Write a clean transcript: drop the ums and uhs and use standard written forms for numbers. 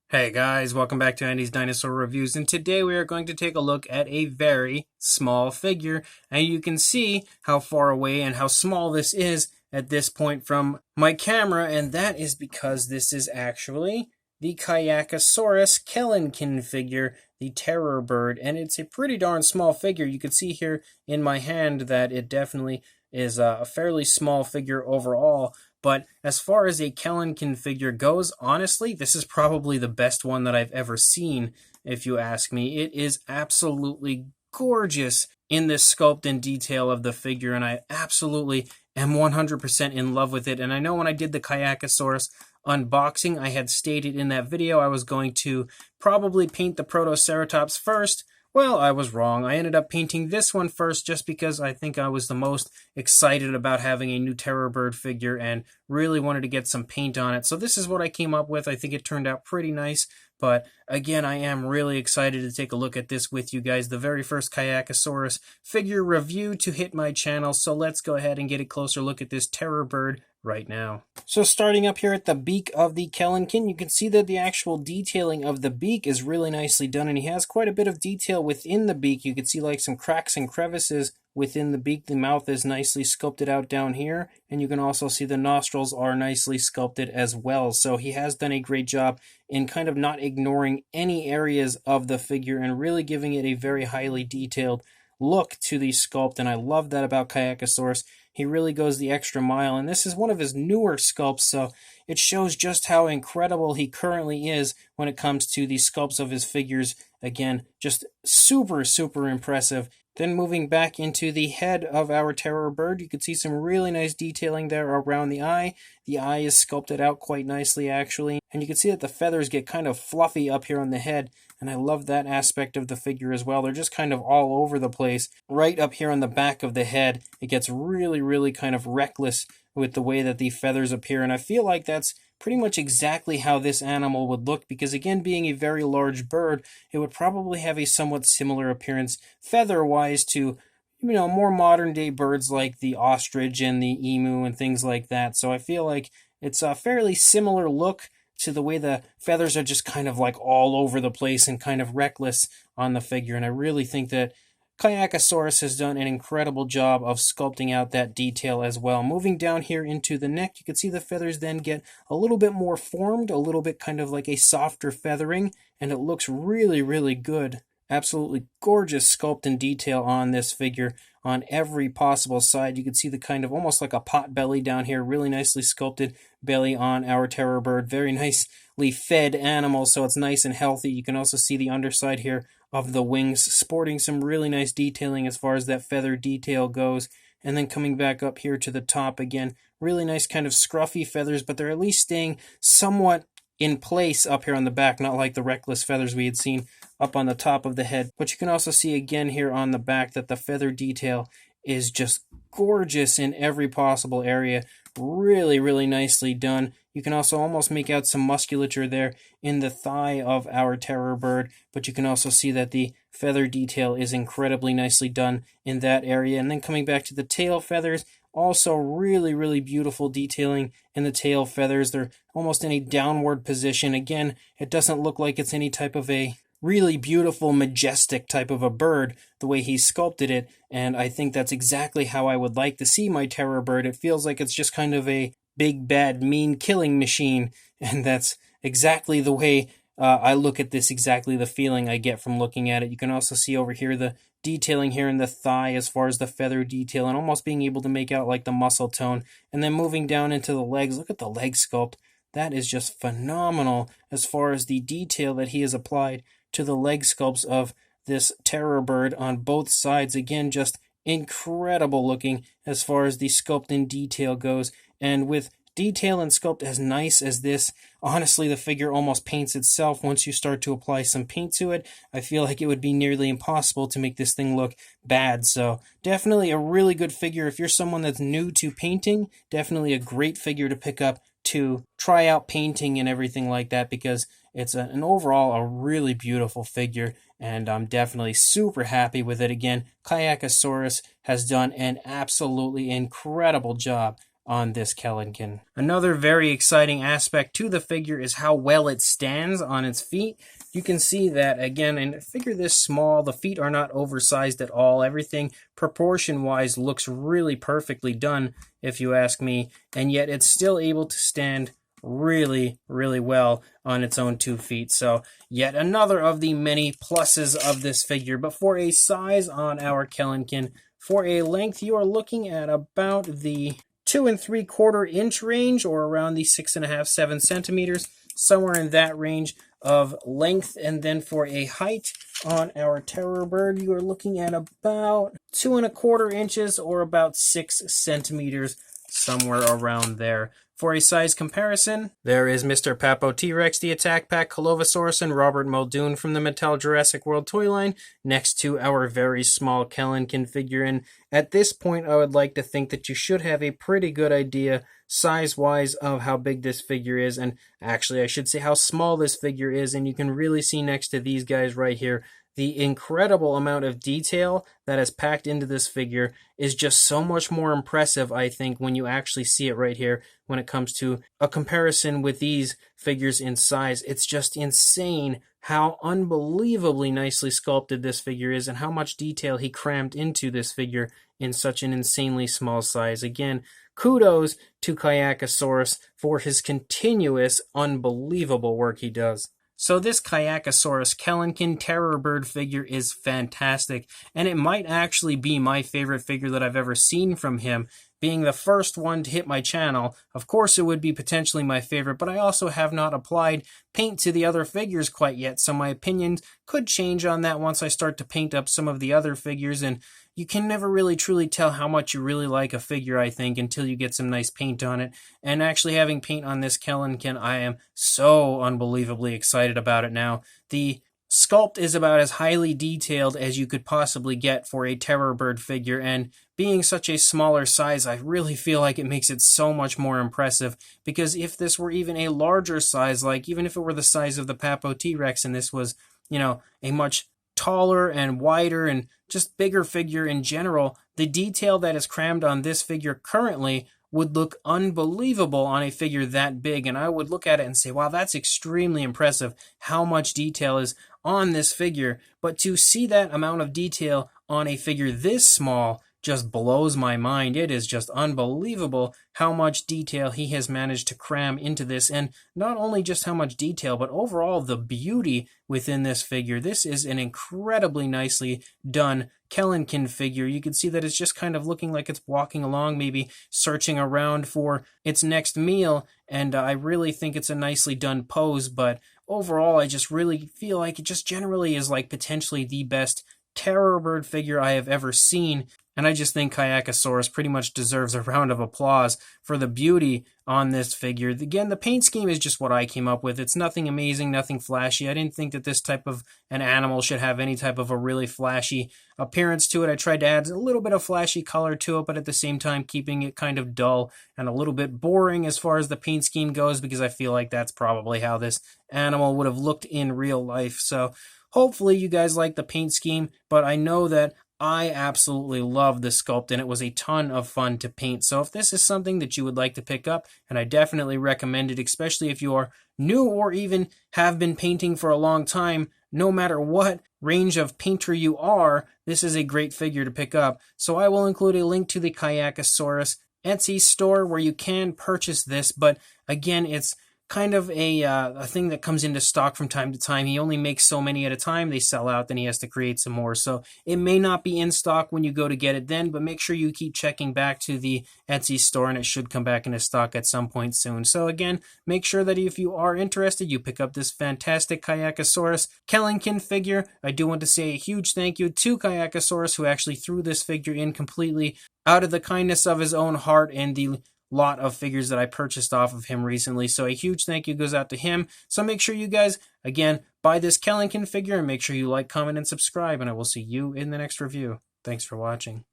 Hey guys, welcome back to Andy's Dinosaur Reviews, and today we are going to take a look at a very small figure, and you can see how far away and how small this is at this point from my camera, and that is because this is actually the Kayakasaurus Kelenken figure, the terror bird, and it's a pretty darn small figure. You can see here in my hand that it definitely is a fairly small figure overall. But as far as a Kelenken figure goes, honestly, this is probably the best one that I've ever seen, if you ask me. It is absolutely gorgeous in this sculpt and detail of the figure, and I absolutely am 100% in love with it. And I know when I did the Kayakasaurus unboxing, I had stated in that video I was going to probably paint the Protoceratops first. Well, I was wrong. I ended up painting this one first just because I think I was the most excited about having a new Terror Bird figure and really wanted to get some paint on it. So this is what I came up with. I think it turned out pretty nice. But again, I am really excited to take a look at this with you guys. The very first Kayakasaurus figure review to hit my channel. So let's go ahead and get a closer look at this Terror Bird right now. So starting up here at the beak of the Kelenken, you can see that the actual detailing of the beak is really nicely done, and he has quite a bit of detail within the beak. You can see like some cracks and crevices within the beak. The mouth is nicely sculpted out down here, and you can also see the nostrils are nicely sculpted as well. So he has done a great job in kind of not ignoring any areas of the figure and really giving it a very highly detailed look to the sculpt, and I love that about Kayakasaurus. He really goes the extra mile, and this is one of his newer sculpts, so it shows just how incredible he currently is when it comes to the sculpts of his figures. Again, just super, super impressive. Then moving back into the head of our terror bird, you can see some really nice detailing there around the eye. The eye is sculpted out quite nicely, actually. And you can see that the feathers get kind of fluffy up here on the head, and I love that aspect of the figure as well. They're just kind of all over the place. Right up here on the back of the head, it gets really, really kind of reckless with the way that the feathers appear, and I feel like that's pretty much exactly how this animal would look, because again, being a very large bird, it would probably have a somewhat similar appearance feather-wise to, more modern-day birds like the ostrich and the emu and things like that. So I feel like it's a fairly similar look to the way the feathers are just kind of like all over the place and kind of reckless on the figure, and I really think that Kayakasaurus has done an incredible job of sculpting out that detail as well. Moving down here into the neck, you can see the feathers then get a little bit more formed, a little bit kind of like a softer feathering, and it looks really, really good. Absolutely gorgeous sculpt and detail on this figure on every possible side. You can see the kind of almost like a pot belly down here, really nicely sculpted belly on our terror bird. Very nicely fed animal, so it's nice and healthy. You can also see the underside here of the wings, sporting some really nice detailing as far as that feather detail goes. And then coming back up here to the top again, really nice kind of scruffy feathers, but they're at least staying somewhat in place up here on the back, not like the reckless feathers we had seen up on the top of the head. But you can also see again here on the back that the feather detail is just gorgeous in every possible area. Really, really nicely done. You can also almost make out some musculature there in the thigh of our terror bird, but you can also see that the feather detail is incredibly nicely done in that area. And then coming back to the tail feathers, also really, really beautiful detailing in the tail feathers. They're almost in a downward position. Again, it doesn't look like it's any type of a really beautiful, majestic type of a bird, the way he sculpted it, and I think that's exactly how I would like to see my terror bird. It feels like it's just kind of a big, bad, mean killing machine, and that's exactly the way I look at this, exactly the feeling I get from looking at it. You can also see over here the detailing here in the thigh as far as the feather detail, and almost being able to make out like the muscle tone. And then moving down into the legs, look at the leg sculpt. That is just phenomenal as far as the detail that he has applied to the leg sculpts of this terror bird on both sides. Again, just incredible looking as far as the sculpt and detail goes. And with detail and sculpt as nice as this, honestly, the figure almost paints itself once you start to apply some paint to it. I feel like it would be nearly impossible to make this thing look bad. So definitely a really good figure. If you're someone that's new to painting, definitely a great figure to pick up to try out painting and everything like that, because it's an overall a really beautiful figure, and I'm definitely super happy with it. Again, Kayakasaurus has done an absolutely incredible job on this Kelenken. Another very exciting aspect to the figure is how well it stands on its feet. You can see that, again, in a figure this small, the feet are not oversized at all. Everything proportion-wise looks really perfectly done, if you ask me, and yet it's still able to stand really, really well on its own 2 feet. So yet another of the many pluses of this figure. But for a size on our Kelenken, for a length, you are looking at about the 2 3/4 inch range, or around the 6.5, 7 centimeters, somewhere in that range of length. And then for a height on our Terror Bird, you are looking at about 2 1/4 inches, or about 6 centimeters, somewhere around there. For a size comparison, there is Mr. Papo T-Rex, the Attack Pack, Kayakasaurus, and Robert Muldoon from the Mattel Jurassic World toy line, next to our very small Kelenken figure. And at this point, I would like to think that you should have a pretty good idea, size-wise, of how big this figure is. And actually, I should say how small this figure is. And you can really see next to these guys right here, the incredible amount of detail that is packed into this figure is just so much more impressive, I think, when you actually see it right here when it comes to a comparison with these figures in size. It's just insane how unbelievably nicely sculpted this figure is and how much detail he crammed into this figure in such an insanely small size. Again, kudos to Kayakasaurus for his continuous, unbelievable work he does. So this Kayakasaurus Kelenken Terror Bird figure is fantastic, and it might actually be my favorite figure that I've ever seen from him. Being the first one to hit my channel, of course it would be potentially my favorite, but I also have not applied paint to the other figures quite yet, so my opinions could change on that once I start to paint up some of the other figures. And you can never really truly tell how much you really like a figure, I think, until you get some nice paint on it. And actually having paint on this Kelenken, I am so unbelievably excited about it now. The sculpt is about as highly detailed as you could possibly get for a Terror Bird figure, and being such a smaller size, I really feel like it makes it so much more impressive, because if this were even a larger size, like even if it were the size of the Papo T-Rex and this was, you know, a much taller and wider and just bigger figure in general, the detail that is crammed on this figure currently would look unbelievable on a figure that big, and I would look at it and say, wow, that's extremely impressive how much detail is on this figure. But to see that amount of detail on a figure this small just blows my mind. It is just unbelievable how much detail he has managed to cram into this, and not only just how much detail, but overall the beauty within this figure. This is an incredibly nicely done Kelenken figure. You can see that it's just kind of looking like it's walking along, maybe searching around for its next meal, and I really think it's a nicely done pose. But overall, I just really feel like it just generally is like potentially the best Terror Bird figure I have ever seen. And I just think Kayakasaurus pretty much deserves a round of applause for the beauty on this figure. Again, the paint scheme is just what I came up with. It's nothing amazing, nothing flashy. I didn't think that this type of an animal should have any type of a really flashy appearance to it. I tried to add a little bit of flashy color to it, but at the same time keeping it kind of dull and a little bit boring as far as the paint scheme goes, because I feel like that's probably how this animal would have looked in real life. So hopefully you guys like the paint scheme, but I know that I absolutely love the sculpt, and it was a ton of fun to paint. So if this is something that you would like to pick up, and I definitely recommend it, especially if you are new or even have been painting for a long time, no matter what range of painter you are, this is a great figure to pick up. So I will include a link to the Kayakasaurus Etsy store where you can purchase this, but again, it's kind of a thing that comes into stock from time to time. He only makes so many at a time. They sell out, then he has to create some more. So it may not be in stock when you go to get it then, but make sure you keep checking back to the Etsy store, and it should come back into stock at some point soon. So again, make sure that if you are interested, you pick up this fantastic Kayakasaurus Kelenken figure. I do want to say a huge thank you to Kayakasaurus, who actually threw this figure in completely out of the kindness of his own heart and the lot of figures that I purchased off of him recently. So a huge thank you goes out to him. So make sure you guys, again, buy this Kelenken figure, and make sure you like, comment, and subscribe, and I will see you in the next review. Thanks for watching.